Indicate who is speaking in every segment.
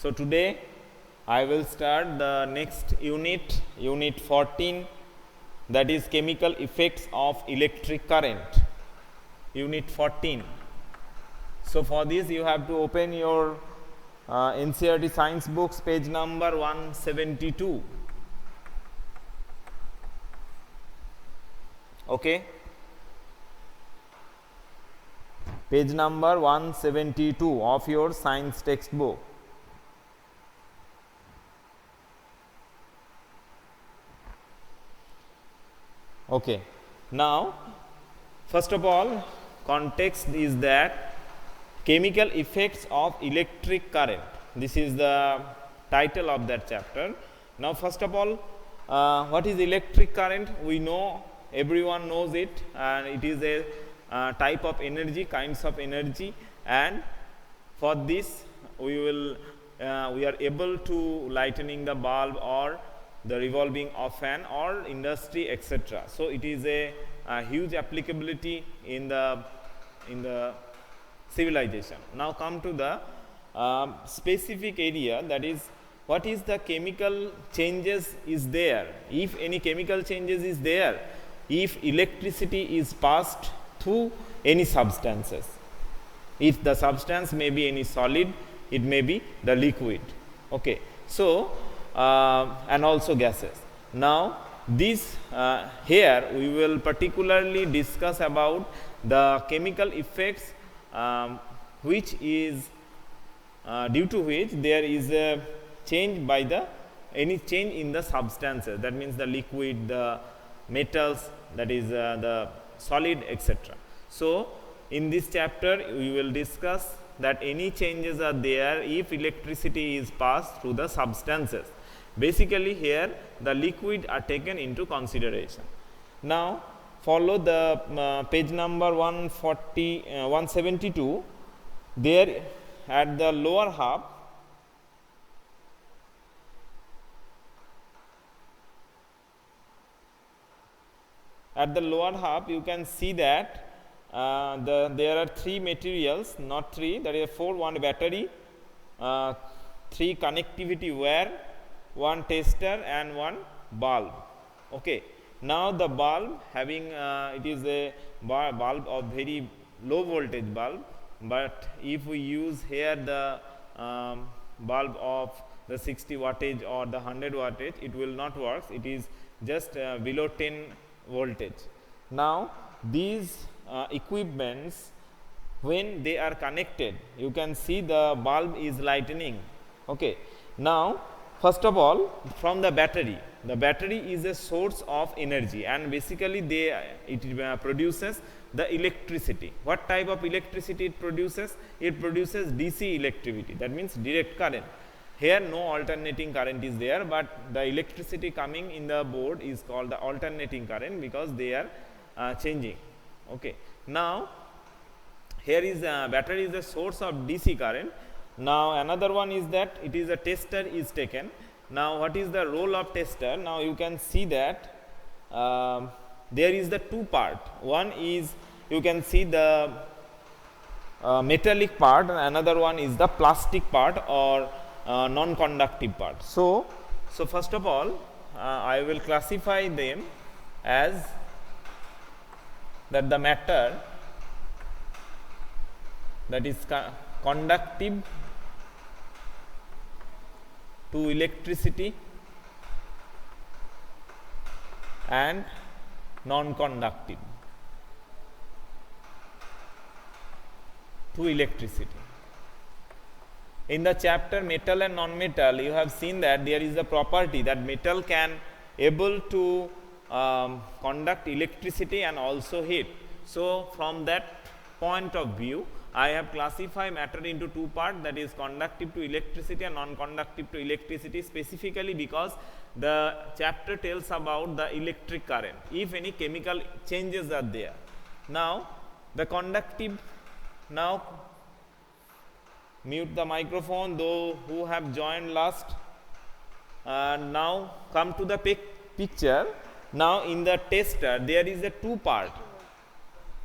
Speaker 1: So today I will start the next unit, unit 14, that is chemical effects of electric current, unit 14. So for this you have to open your NCERT science books, page number 172. Okay, page number 172 of your science textbook. Okay, now first of all, context is that chemical effects of electric current. This is the title of that chapter. Now first of all, what is electric current? We know, everyone knows it, and it is a type of energy, kinds of energy, and for this we are able to lightening the bulb or the revolving of fan or industry, etc. So it is a huge applicability in the civilization. Now come to the specific area, that is what is the chemical changes is there, if any chemical changes is there, if electricity is passed through any substances. If the substance may be any solid, it may be the liquid. Okay, so and also gases. Now this here we will particularly discuss about the chemical effects which is due to which there is a change by the any change in the substances, that means the liquid, the metals, that is the solid, etc. So in this chapter we will discuss that any changes are there if electricity is passed through the substances. Basically here the liquid are taken into consideration. Now follow the page number 172. There at the lower half, you can see that there are three materials, not three, there is four: one battery, three connectivity wire, one tester, and one bulb. Okay. Now the bulb having it is a bulb of very low voltage bulb, but if we use here the bulb of the 60 wattage or the 100 wattage, it will not work. It is just below 10 voltage. Now these equipments, when they are connected, you can see the bulb is lightening. Okay. Now first of all, from the battery is a source of energy, and basically it produces the electricity. What type of electricity it produces? It produces DC electricity, that means direct current. Here no alternating current is there, but the electricity coming in the board is called the alternating current because they are changing. Okay. Now here is battery is a source of DC current. Now another one is that it is a tester is taken. Now what is the role of tester? Now you can see that there is the two part. One is you can see the metallic part, and another one is the plastic part or non-conductive part. So first of all I will classify them as that the matter that is conductive to electricity and non-conductive to electricity. In the chapter metal and non-metal, you have seen that there is a property that metal can able to conduct electricity and also heat. So from that point of view, I have classified matter into two parts, that is conductive to electricity and non-conductive to electricity, specifically because the chapter tells about the electric current, if any chemical changes are there. Now the conductive, now mute the microphone though who have joined last. Now come to the picture. Now in the tester there is a two part.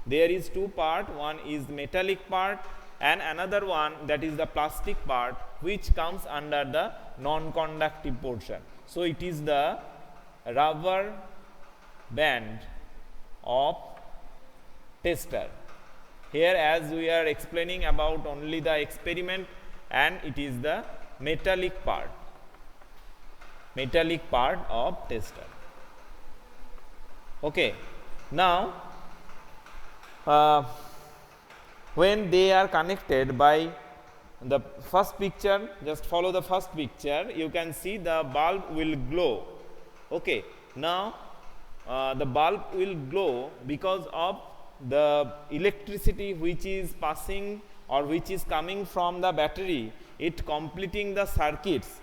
Speaker 1: There is two part, one is metallic part and another one, that is the plastic part, which comes under the non-conductive portion. So it is the rubber band of tester. Here, as we are explaining about only the experiment, and it is the metallic part of tester. Okay. Now, when they are connected by the first picture, just follow the first picture, you can see the bulb will glow. Okay. Now, the bulb will glow because of the electricity which is passing or which is coming from the battery, it completing the circuits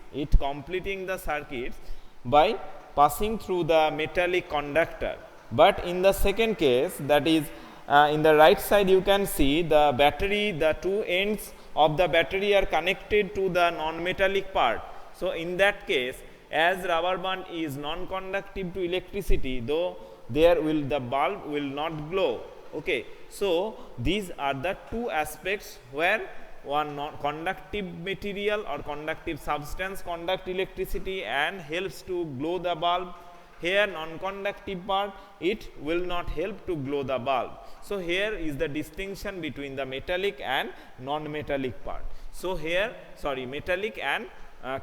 Speaker 1: by passing through the metallic conductor. But in the second case, that is in the right side, you can see the battery, the two ends of the battery are connected to the non-metallic part. So in that case, as rubber band is non-conductive to electricity, though the bulb will not glow. Okay. So these are the two aspects where one conductive material or conductive substance conduct electricity and helps to glow the bulb. Here non-conductive part, it will not help to glow the bulb. So here is the distinction between the metallic and non-metallic part. So here, metallic and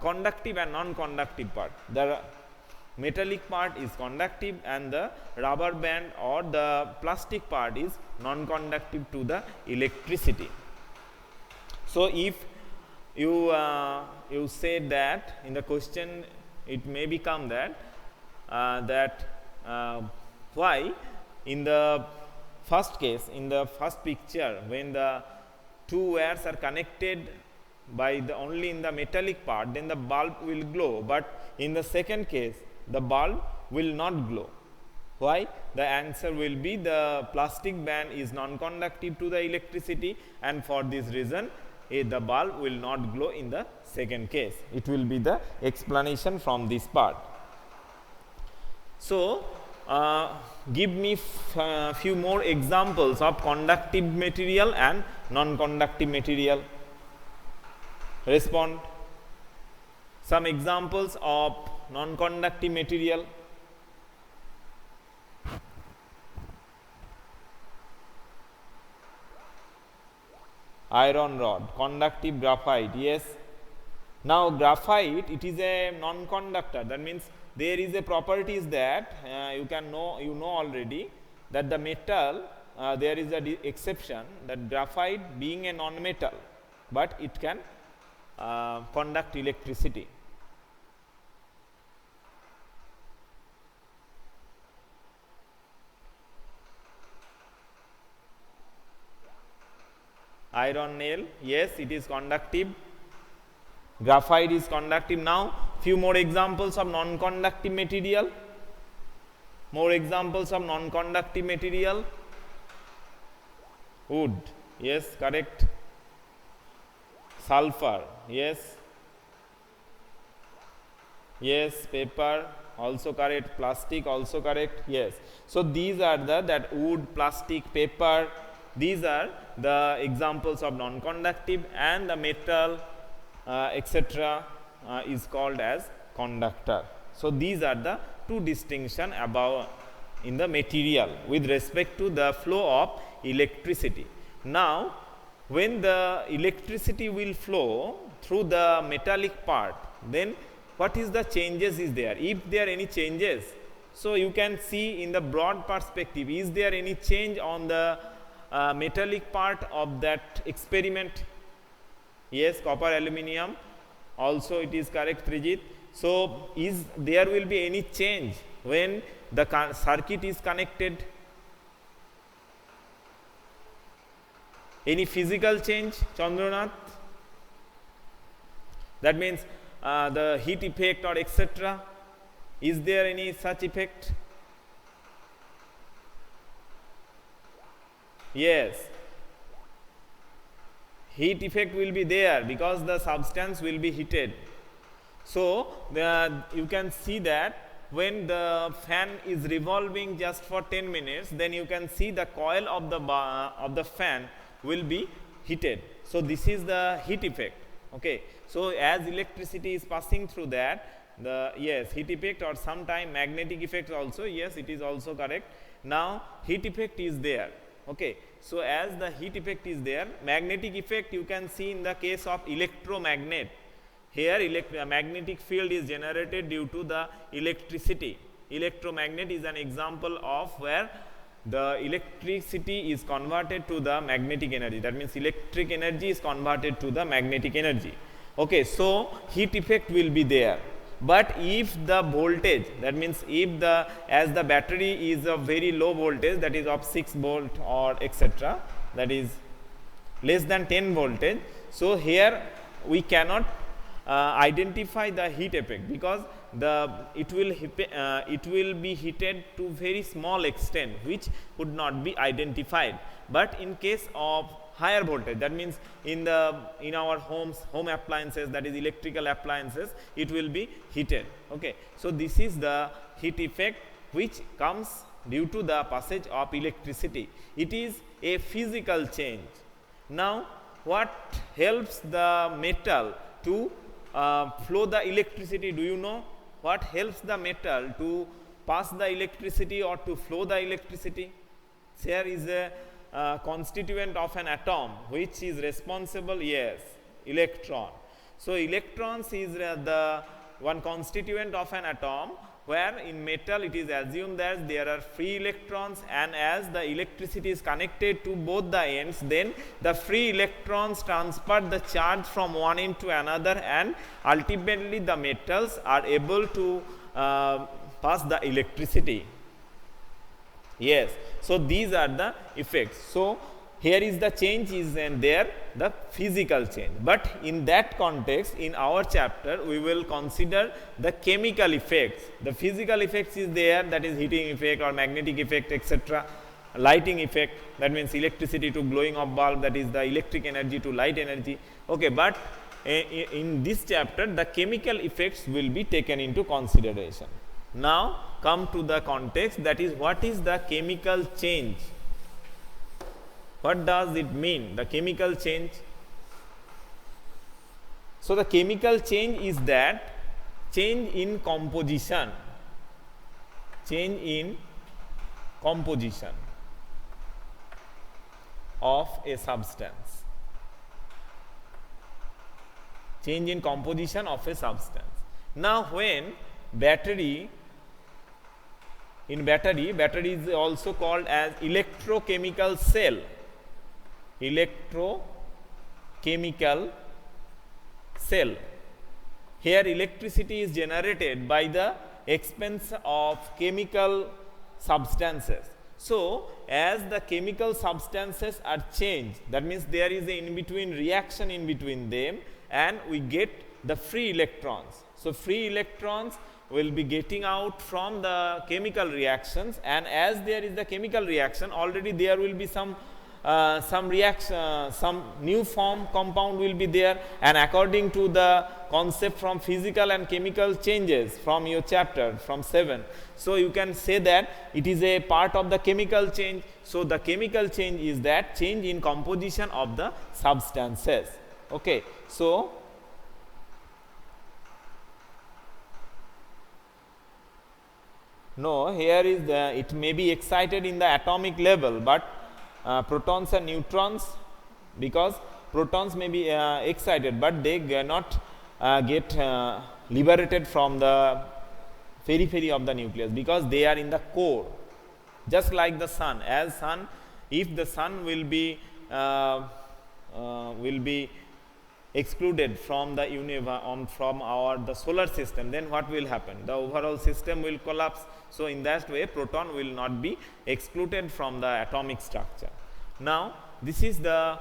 Speaker 1: conductive and non-conductive part. The metallic part is conductive and the rubber band or the plastic part is non-conductive to the electricity. So if you say that in the question, it may become that why in the first case, in the first picture, when the two wires are connected by only in the metallic part, then the bulb will glow, but in the second case the bulb will not glow. Why? The answer will be the plastic band is non-conductive to the electricity, and for this reason the bulb will not glow in the second case. It will be the explanation from this part. So give me few more examples of conductive material and non-conductive material. Respond. Some examples of non-conductive material. Iron rod, conductive graphite, yes. Now graphite, it is a non-conductor. That means there is a properties that you know already, that the metal, there is a exception, that graphite being a non-metal, but it can conduct electricity. Iron nail, yes, it is conductive. Graphite is conductive. Now few more examples of non-conductive material. Wood, yes, correct. Sulfur, yes. Paper, also correct. Plastic, also correct, yes. So these are that wood, plastic, paper, these are the examples of non-conductive, and the metal etc. Is called as conductor. So these are the two distinctions about in the material with respect to the flow of electricity. Now when the electricity will flow through the metallic part, then what is the changes is there? If there are any changes, so you can see in the broad perspective, is there any change on the metallic part of that experiment? Yes, copper, aluminium, also it is correct, Trijit. So is there will be any change when the circuit is connected? Any physical change, Chandranath? That means the heat effect or etc. Is there any such effect? Yes. Heat effect will be there because the substance will be heated. So you can see that when the fan is revolving just for 10 minutes, then you can see the coil of the fan will be heated. So this is the heat effect. Okay, so as electricity is passing through that, the yes, heat effect or sometime magnetic effect also, yes, it is also correct. Now heat effect is there. Okay, so as the heat effect is there, magnetic effect you can see in the case of electromagnet. Here magnetic field is generated due to the electricity. Electromagnet is an example of where the electricity is converted to the magnetic energy. That means electric energy is converted to the magnetic energy. Okay, so heat effect will be there. But if the voltage, that means if the, as the battery is a very low voltage, that is of 6 volt or etc., that is less than 10 voltage, so here we cannot identify the heat effect, because it will be heated to very small extent, which could not be identified. But in case of higher voltage, that means in our home appliances, that is electrical appliances, it will be heated. Okay, so this is the heat effect which comes due to the passage of electricity. It is a physical change. Now what helps the metal to flow the electricity? Do you know what helps the metal to pass the electricity or to flow the electricity? There is a constituent of an atom which is responsible, yes, electron. So electrons is the one constituent of an atom, where in metal it is assumed that there are free electrons, and as the electricity is connected to both the ends, then the free electrons transfer the charge from one end to another, and ultimately the metals are able to pass the electricity. Yes, so these are the effects. So here is the change is, and there the physical change. But in that context, in our chapter, we will consider the chemical effects. The physical effects is there, that is heating effect or magnetic effect, etc. Lighting effect, that means electricity to glowing of bulb, that is the electric energy to light energy. Okay, but in this chapter, the chemical effects will be taken into consideration. Now come to the context, that is what is the chemical change? What does it mean, the chemical change? So the chemical change is that change in composition, change in composition of a substance, change in composition of a substance. Now when battery is also called as electrochemical cell. Electrochemical cell. Here electricity is generated by the expense of chemical substances. So as the chemical substances are changed, that means there is a in between reaction in between them, and we get the free electrons. So free electrons will be getting out from the chemical reactions, and as there is the chemical reaction, already there will be some reaction, some new form compound will be there, and according to the concept from physical and chemical changes from your chapter from 7, so you can say that it is a part of the chemical change. So the chemical change is that change in composition of the substances. Okay, so no, here is the, it may be excited in the atomic level, but protons and neutrons, because protons may be excited, but they cannot get liberated from the periphery of the nucleus, because they are in the core, just like the sun. As sun, if the sun will be excluded from the universe, from the solar system, then what will happen? The overall system will collapse. So in that way, proton will not be excluded from the atomic structure. Now this is the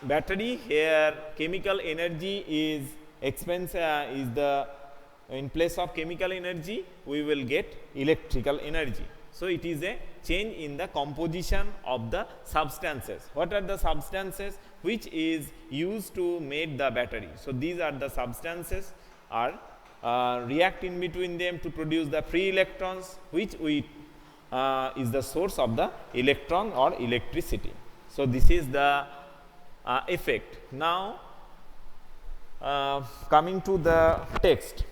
Speaker 1: battery. Here chemical energy is in place of chemical energy we will get electrical energy. So it is a change in the composition of the substances. What are the substances which is used to make the battery? So these are the substances are react in between them to produce the free electrons, which is the source of the electron or electricity. So this is the effect. Now coming to the text.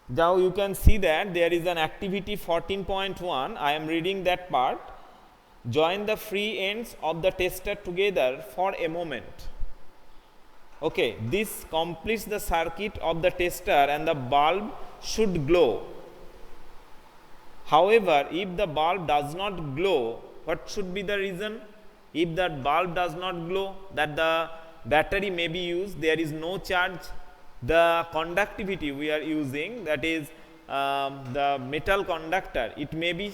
Speaker 1: Now you can see that there is an activity 14.1. I am reading that part. Join the free ends of the tester together for a moment. Okay, this completes the circuit of the tester and the bulb should glow. However, if the bulb does not glow, what should be the reason? If the bulb does not glow, that the battery may be used, there is no charge. The conductivity we are using, that is the metal conductor, it may be,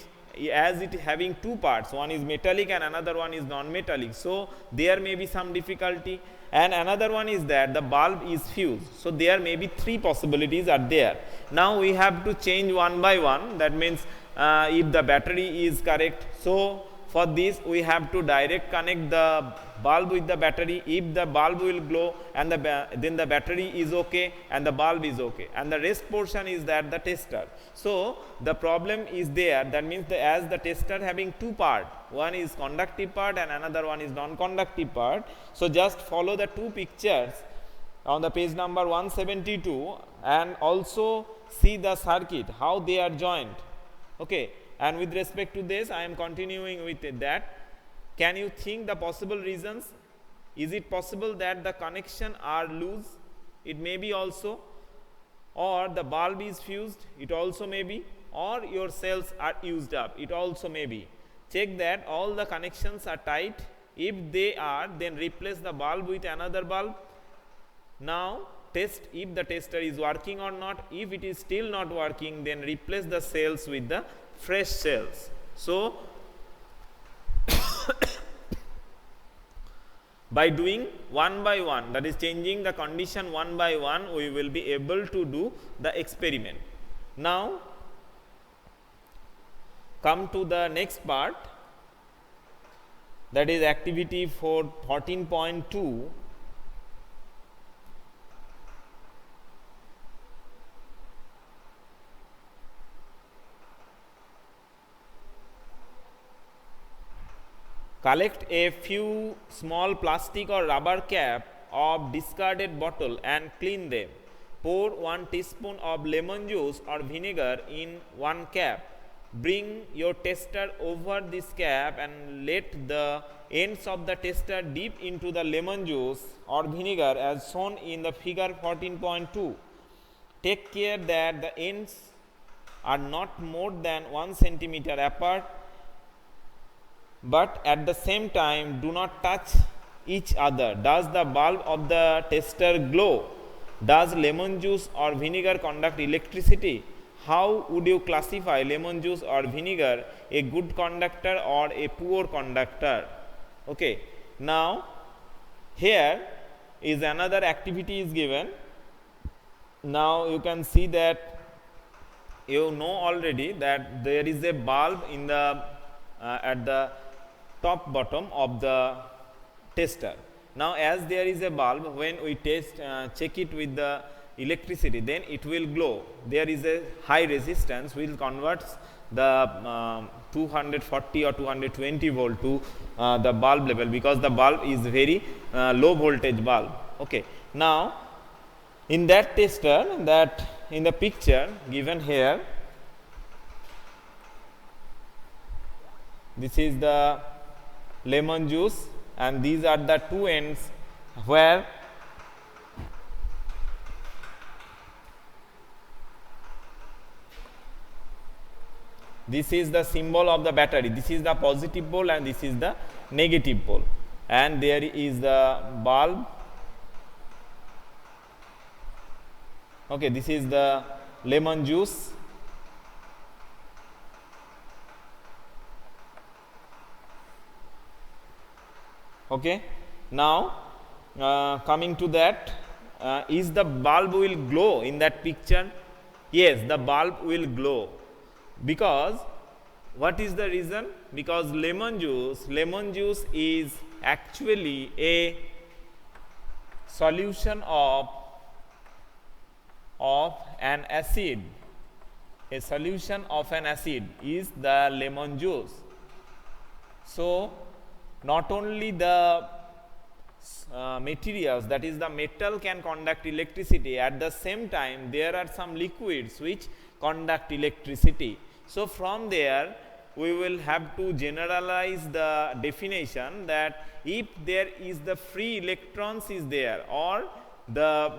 Speaker 1: as it having two parts, one is metallic and another one is non-metallic. So there may be some difficulty, and another one is that the bulb is fused. So there may be three possibilities are there. Now we have to change one by one. That means if the battery is correct, so for this we have to direct connect the bulb with the battery. If the bulb will glow and then the battery is okay and the bulb is okay, and the rest portion is that the tester. So the problem is there, that means as the tester having two part, one is conductive part and another one is non-conductive part. So just follow the two pictures on the page number 172 and also see the circuit, how they are joined. Okay. And with respect to this, I am continuing with that. Can you think the possible reasons? Is it possible that the connection are loose? It may be also. Or the bulb is fused? It also may be. Or your cells are used up? It also may be. Check that all the connections are tight. If they are, then replace the bulb with another bulb. Now test if the tester is working or not. If it is still not working, then replace the cells with the fresh cells. So by doing one by one, that is changing the condition one by one, we will be able to do the experiment. Now come to the next part, that is activity for 14.2. Collect a few small plastic or rubber cap of discarded bottle and clean them. Pour 1 teaspoon of lemon juice or vinegar in one cap. Bring your tester over this cap and let the ends of the tester dip into the lemon juice or vinegar as shown in the figure 14.2. Take care that the ends are not more than 1 centimeter apart, but at the same time do not touch each other. Does the bulb of the tester glow? Does lemon juice or vinegar conduct electricity? How would you classify lemon juice or vinegar, a good conductor or a poor conductor? Okay. Now here is another activity is given. Now you can see that you know already that there is a bulb in the at the top bottom of the tester. Now as there is a bulb, when we check it with the electricity, then it will glow. There is a high resistance will convert the 240 or 220 volt to the bulb level, because the bulb is very low voltage bulb. Okay. Now in that tester, that in the picture given here, this is the lemon juice and these are the two ends where this is the symbol of the battery. This is the positive pole and this is the negative pole, and there is the bulb. Okay, this is the lemon juice. Okay. Now coming to that, is the bulb will glow in that picture? Yes, the bulb will glow. Because what is the reason? Because lemon juice is actually a solution of an acid. A solution of an acid is the lemon juice. So not only the materials, that is the metal, can conduct electricity, at the same time there are some liquids which conduct electricity. So from there we will have to generalize the definition that if there is the free electrons is there, or the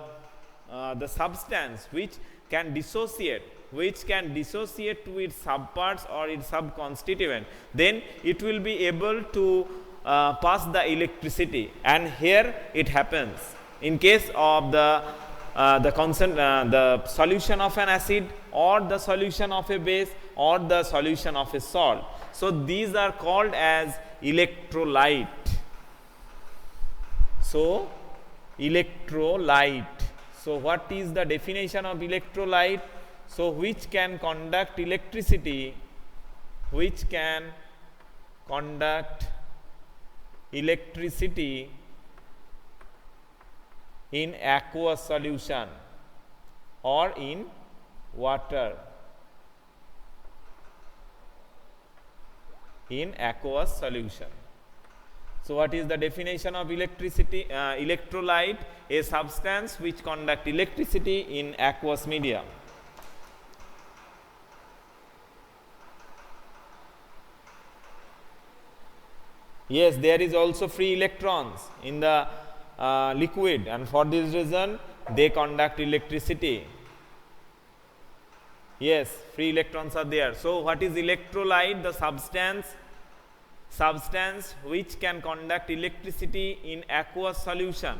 Speaker 1: substance which can dissociate to its subparts or its subconstituent, then it will be able to pass the electricity. And here it happens in case of the solution of an acid, or the solution of a base, or the solution of a salt. So these are called as electrolyte. So electrolyte. So what is the definition of electrolyte? So which can conduct electricity, in aqueous solution or in water. In aqueous solution. So what is the definition of electrolyte? A substance which conduct electricity in aqueous medium. Yes, there is also free electrons in the liquid, and for this reason they conduct electricity. Yes, free electrons are there. So what is electrolyte? The substance which can conduct electricity in aqueous solution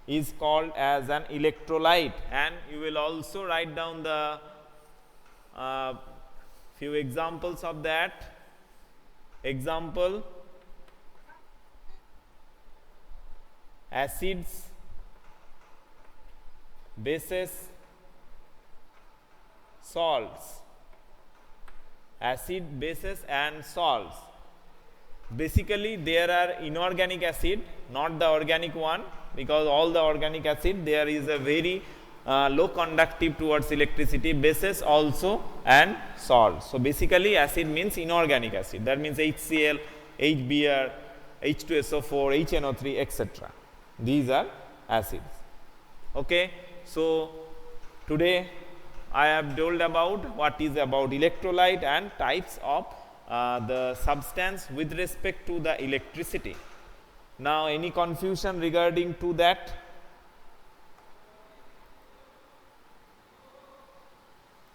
Speaker 1: is called as an electrolyte. And you will also write down the few examples of that. Example: acids, bases, salts. Acid, bases and salts. Basically there are inorganic acid, not the organic one, because all the organic acid there is a very low conductive towards electricity, bases also, and salt. So basically acid means inorganic acid, that means HCl, HBr, H2SO4, HNO3, etc. These are acids. Okay, so today I have told about what is about electrolyte and types of the substance with respect to the electricity. Now any confusion regarding to that?